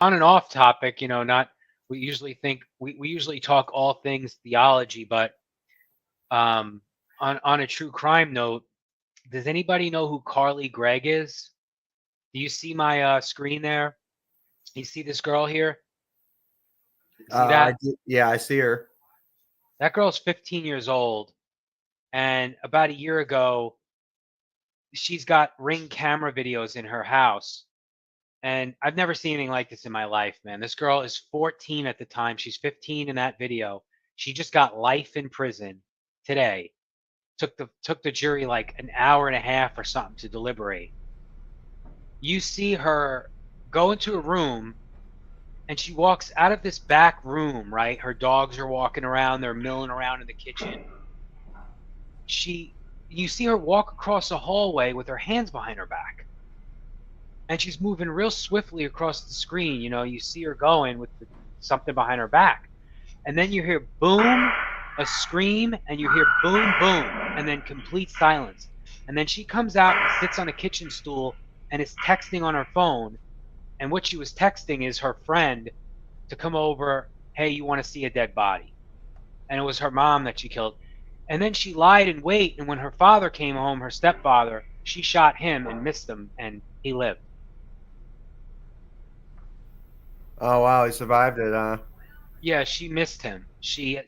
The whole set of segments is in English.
On and off topic, not we usually think we usually talk all things theology, but um, on a true crime note, does anybody know who Gregg is? Do you see my screen there? You see this girl here? See that? Yeah, I see her. That girl's 15 years old, and about a year ago, she's got Ring camera videos in her house. And I've never seen anything like this in my life, man. This girl is 14 at the time. She's 15 in that video. She just got life in prison today. Took the jury like an hour and a half or something to deliberate. You see her go into a room, and she walks out of this back room, right? Her dogs are walking around, they're milling around in the kitchen. You see her walk across a hallway with her hands behind her back. And she's moving real swiftly across the screen. You see her going with something behind her back. And then you hear boom, a scream, and you hear boom, boom, and then complete silence. And then she comes out and sits on a kitchen stool and is texting on her phone. And what she was texting is her friend to come over, hey, you want to see a dead body? And it was her mom that she killed. And then she lied in wait. And when her father came home, her stepfather, she shot him and missed him, and he lived. Oh wow, he survived it, huh? Yeah, she missed him. She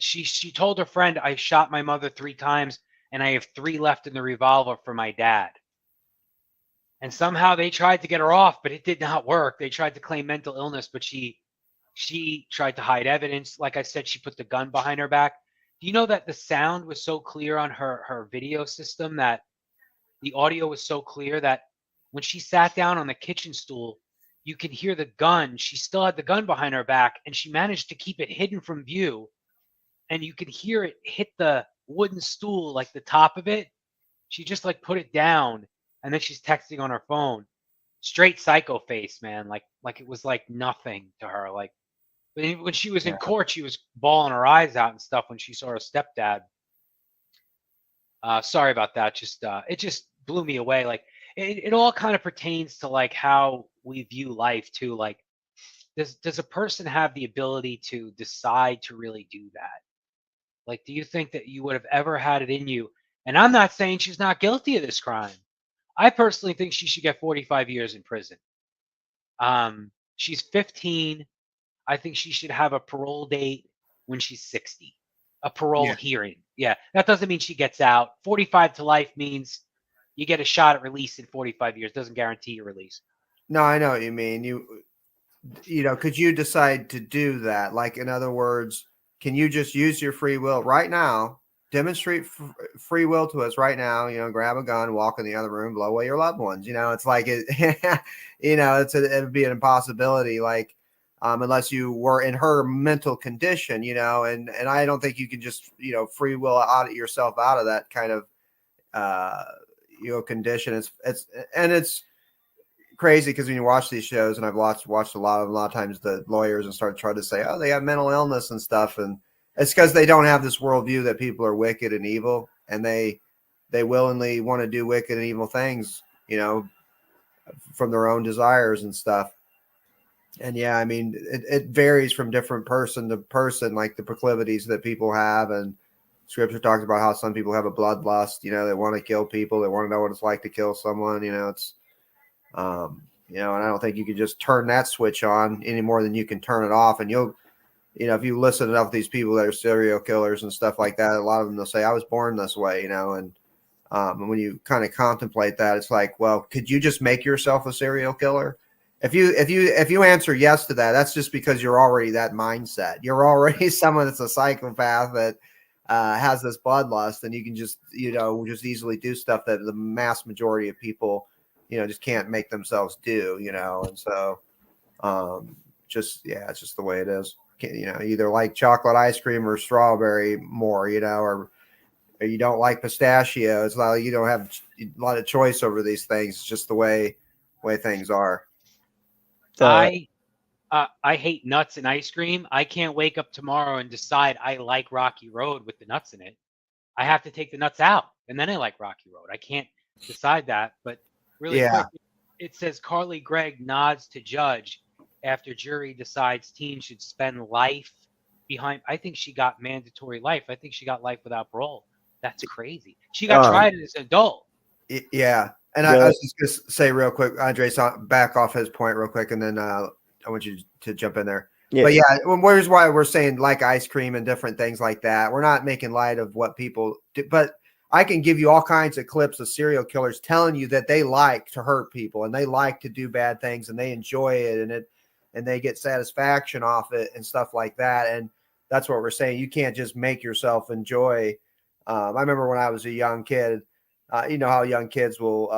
told her friend, I shot my mother 3 times and I have 3 left in the revolver for my dad. And somehow they tried to get her off, but it did not work. They tried to claim mental illness, but she tried to hide evidence. Like I said, she put the gun behind her back. Do you know that the sound was so clear on her video system, that the audio was so clear that when she sat down on the kitchen stool, you can hear the gun. She still had the gun behind her back, and she managed to keep it hidden from view. And you could hear it hit the wooden stool, like the top of it. She just like put it down, and then she's texting on her phone. Straight psycho face, man. Like it was like nothing to her. Like when she was in Yeah. court, she was bawling her eyes out and stuff when she saw her stepdad. Sorry about that. Just it just blew me away. Like it all kind of pertains to like how we view life too. Like does a person have the ability to decide to really do that? Like, do you think that you would have ever had it in you? And I'm not saying she's not guilty of this crime. I personally think she should get 45 years in prison. She's 15. I think she should have a parole date when she's 60. A parole Yeah. hearing. Yeah, that doesn't mean she gets out. 45 to life means you get a shot at release in 45 years. Doesn't guarantee your release. No, I know what you mean. Could you decide to do that? Like, in other words, can you just use your free will right now? Demonstrate free will to us right now. Grab a gun, walk in the other room, blow away your loved ones. It's like it. It'd be an impossibility. Like, unless you were in her mental condition. And I don't think you can just free will out yourself out of that kind of condition. It's crazy because when you watch these shows, and I've watched a lot of times the lawyers and start trying to say, oh, they have mental illness and stuff, and it's because they don't have this worldview that people are wicked and evil, and they willingly want to do wicked and evil things, from their own desires and stuff. And yeah, I mean, it varies from different person to person, like the proclivities that people have. And scripture talks about how some people have a bloodlust, they want to kill people, they want to know what it's like to kill someone. It's and I don't think you can just turn that switch on any more than you can turn it off. And if you listen to enough of these people that are serial killers and stuff like that, a lot of them, they'll say, I was born this way, and when you kind of contemplate that, it's like, well, could you just make yourself a serial killer? If you answer yes to that, that's just because you're already that mindset. You're already someone that's a psychopath that has this bloodlust, and you can just easily do stuff that the mass majority of people just can't make themselves do, and so it's just the way it is. Either like chocolate ice cream or strawberry more, or you don't like pistachio. It's not like you don't have a lot of choice over these things. It's just the way things are. I hate nuts and ice cream. I can't wake up tomorrow and decide I like Rocky Road with the nuts in it. I have to take the nuts out, and then I like Rocky Road. I can't decide that. But really quick, it says Gregg nods to Judge. after jury decides teen should spend life behind. I think she got mandatory life. I think she got life without parole. That's crazy. She got tried as an adult. Yeah. And I was just going to say real quick, Andre, back off his point real quick, and then I want you to jump in there. Yeah. But yeah, here's why we're saying like ice cream and different things like that. We're not making light of what people do, but I can give you all kinds of clips of serial killers telling you that they like to hurt people and they like to do bad things and they enjoy it and they get satisfaction off it and stuff like that. And that's what we're saying. You can't just make yourself enjoy. I remember when I was a young kid, you know how young kids will,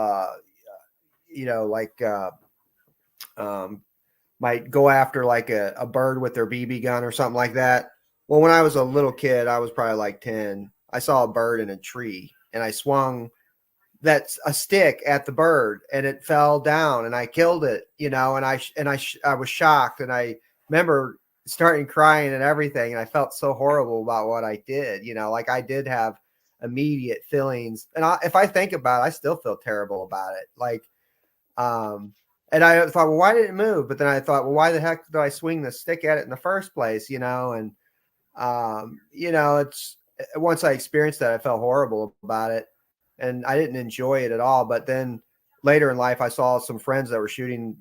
might go after like a bird with their BB gun or something like that. Well, when I was a little kid, I was probably like 10. I saw a bird in a tree and I swung a stick at the bird and it fell down and I killed it, and I was shocked and I remember starting crying and everything. And I felt so horrible about what I did, like I did have immediate feelings. And if I think about it, I still feel terrible about it. Like, and I thought, well, why did it move? But then I thought, well, why the heck did I swing the stick at it in the first place? And, it's once I experienced that, I felt horrible about it and I didn't enjoy it at all. But then later in life, I saw some friends that were shooting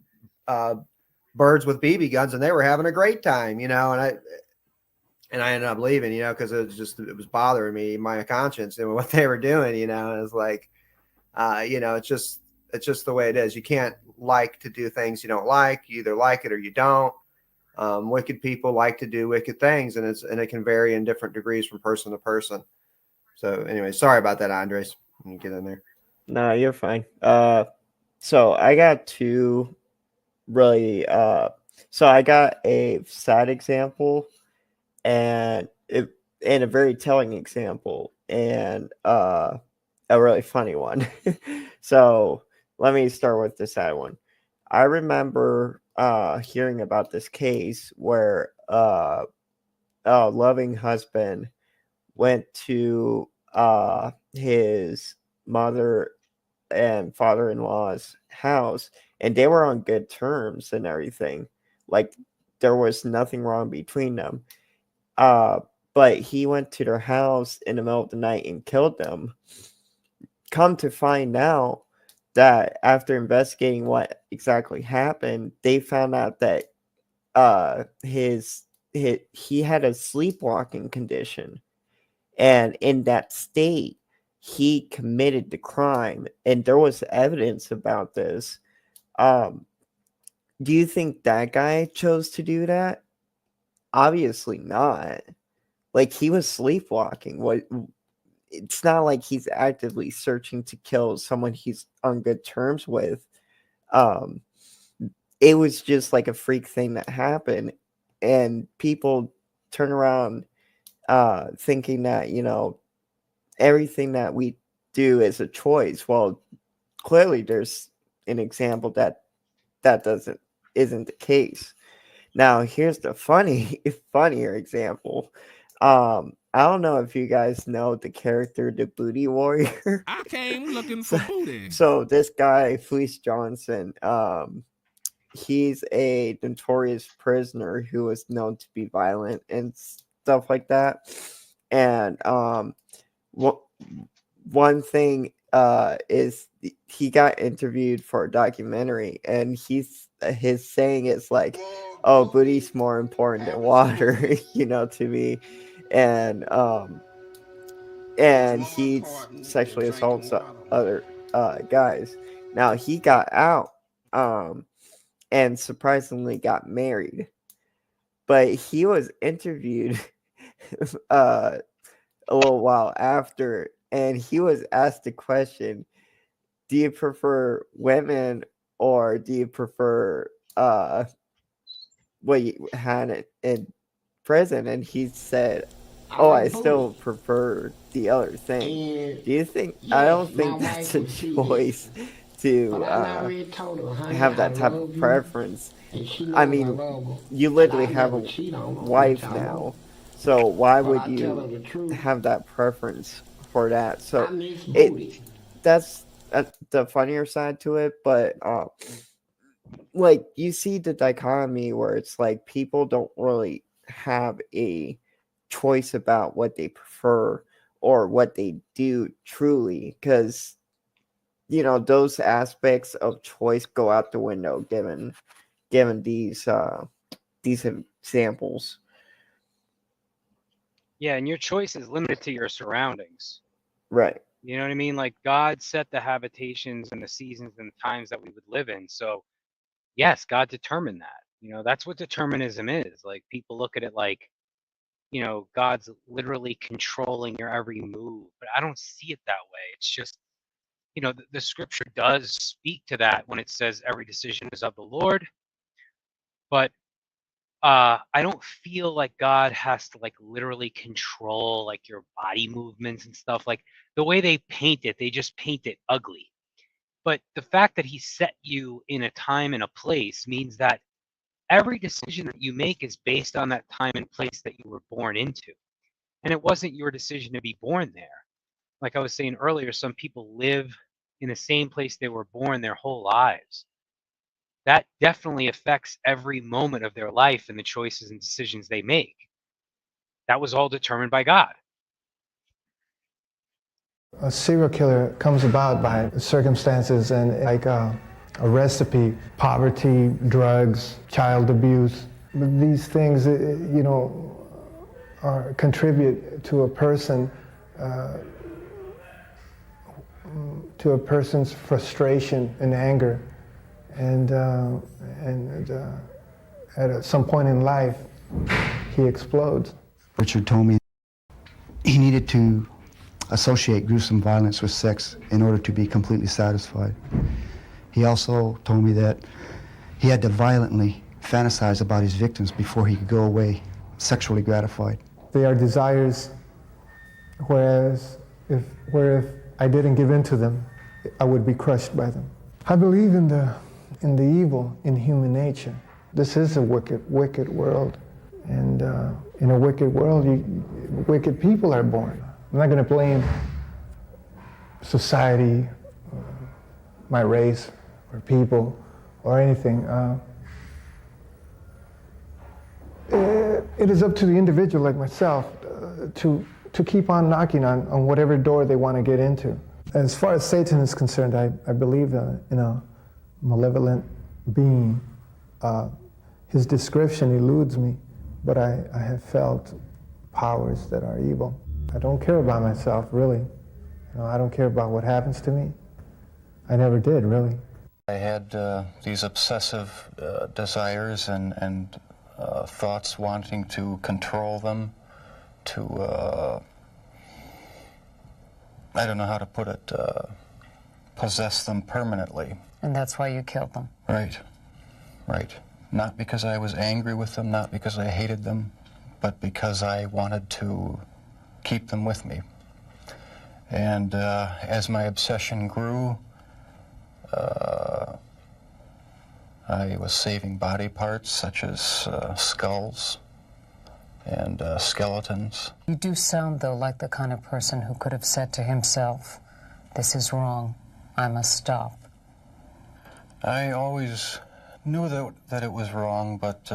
birds with BB guns and they were having a great time, and I ended up leaving, because it was bothering me, my conscience and what they were doing, it was like, it's just the way it is. You can't like to do things you don't like. You either like it or you don't. Wicked people like to do wicked things, and it can vary in different degrees from person to person. So anyway, sorry about that, Andres. Let me get in there. No, you're fine. So I got two really. So I got a sad example, and a very telling example, and a really funny one. So let me start with the sad one. I remember hearing about this case where a loving husband went to his mother and father-in-law's house, and they were on good terms and everything. Like there was nothing wrong between them. But he went to their house in the middle of the night and killed them. Come to find out that after investigating what exactly happened, they found out that he had a sleepwalking condition, and in that state he committed the crime, and there was evidence about this. Do you think that guy chose to do that? Obviously not. Like, he was sleepwalking. It's not like he's actively searching to kill someone he's on good terms with. It was just like a freak thing that happened, and people turn around thinking that, everything that we do is a choice. Well, clearly there's an example that isn't the case. Now, here's the funnier example. I don't know if you guys know the character, the Booty Warrior. I came looking for booty. So this guy, Fleece Johnson, he's a notorious prisoner who was known to be violent and stuff like that. And one thing is he got interviewed for a documentary, and his saying is like, "Oh, booty's more important than water," to me. And he sexually assaults other guys. Now he got out, and surprisingly got married, but he was interviewed a little while after, and he was asked the question, do you prefer women or do you prefer what you had in prison? And he said, I still prefer the other thing. Do you think? I don't think that's a choice to have that type of preference. I mean, you literally have a wife now, so why would you have that preference for that? So that's the funnier side to it. But like you see the dichotomy where it's like people don't really have a choice about what they prefer or what they do truly, because those aspects of choice go out the window given these examples. Yeah, and your choice is limited to your surroundings. Right. You know what I mean? Like God set the habitations and the seasons and the times that we would live in. So yes, God determined that. That's what determinism is. Like people look at it like, God's literally controlling your every move. But I don't see it that way. It's just, the scripture does speak to that when it says every decision is of the Lord. But I don't feel like God has to like literally control like your body movements and stuff. Like the way they paint it, they just paint it ugly. But the fact that he set you in a time and a place means that every decision that you make is based on that time and place that you were born into. And it wasn't your decision to be born there. Like I was saying earlier, some people live in the same place they were born their whole lives. That definitely affects every moment of their life and the choices and decisions they make. That was all determined by God. A serial killer comes about by circumstances and like a recipe: poverty, drugs, child abuse. These things, contribute to a person, to a person's frustration and anger, and at some point in life, he explodes. Richard told me he needed to associate gruesome violence with sex in order to be completely satisfied. He also told me that he had to violently fantasize about his victims before he could go away sexually gratified. They are desires, whereas if I didn't give in to them, I would be crushed by them. I believe in the evil in human nature. This is a wicked world, and in a wicked world, wicked people are born. I'm not going to blame society, my race, or people, or anything. It is up to the individual like myself to keep on knocking on whatever door they want to get into. As far as Satan is concerned, I believe in a malevolent being. His description eludes me, but I have felt powers that are evil. I don't care about myself, really. I don't care about what happens to me. I never did, really. I had these obsessive desires and thoughts wanting to control them, to, I don't know how to put it, possess them permanently. And that's why you killed them? Right. Not because I was angry with them, not because I hated them, but because I wanted to keep them with me. And as my obsession grew, I was saving body parts such as skulls and skeletons. You do sound, though, like the kind of person who could have said to himself, "This is wrong, I must stop." I always knew that it was wrong, but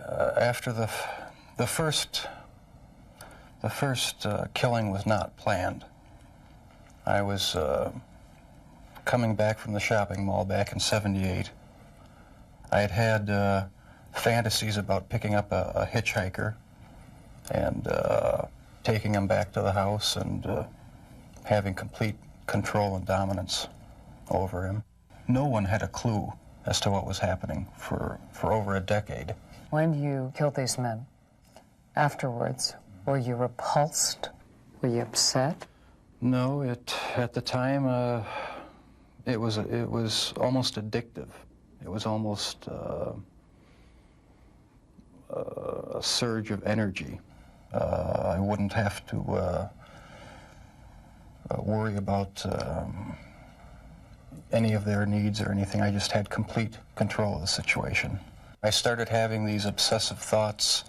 after the first killing was not planned. I was coming back from the shopping mall back in '78. I had fantasies about picking up a hitchhiker and taking him back to the house and having complete control and dominance over him. No one had a clue as to what was happening for over a decade. When you killed these men, afterwards, were you repulsed? Were you upset? No, at the time it was almost addictive. It was almost a surge of energy. I wouldn't have to worry about any of their needs or anything. I just had complete control of the situation. I started having these obsessive thoughts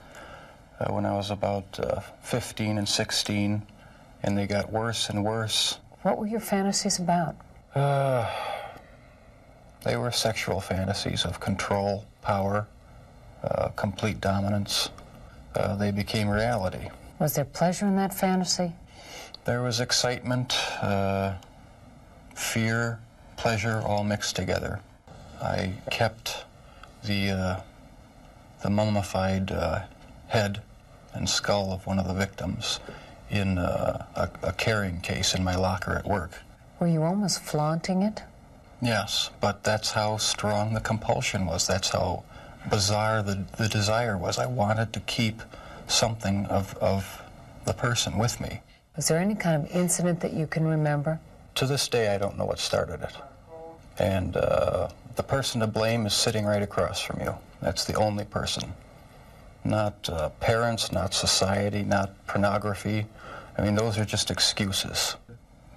when I was about 15 and 16, and they got worse and worse. What were your fantasies about? They were sexual fantasies of control, power, complete dominance. They became reality. Was there pleasure in that fantasy? There was excitement, fear, pleasure, all mixed together. I kept the mummified head and skull of one of the victims in a carrying case in my locker at work. Were you almost flaunting it? Yes, but that's how strong the compulsion was. That's how bizarre the desire was. I wanted to keep something of the person with me. Was there any kind of incident that you can remember? To this day, I don't know what started it. And the person to blame is sitting right across from you. That's the only person. Not parents, not society, not pornography. I mean, those are just excuses.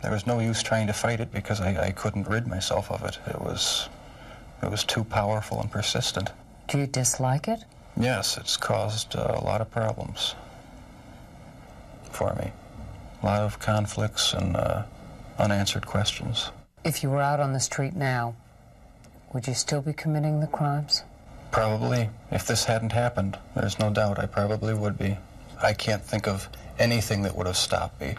There was no use trying to fight it because I couldn't rid myself of it. It was too powerful and persistent. Do you dislike it? Yes, it's caused a lot of problems for me. A lot of conflicts and unanswered questions. If you were out on the street now, would you still be committing the crimes? Probably. If this hadn't happened, there's no doubt I probably would be. I can't think of anything that would have stopped me.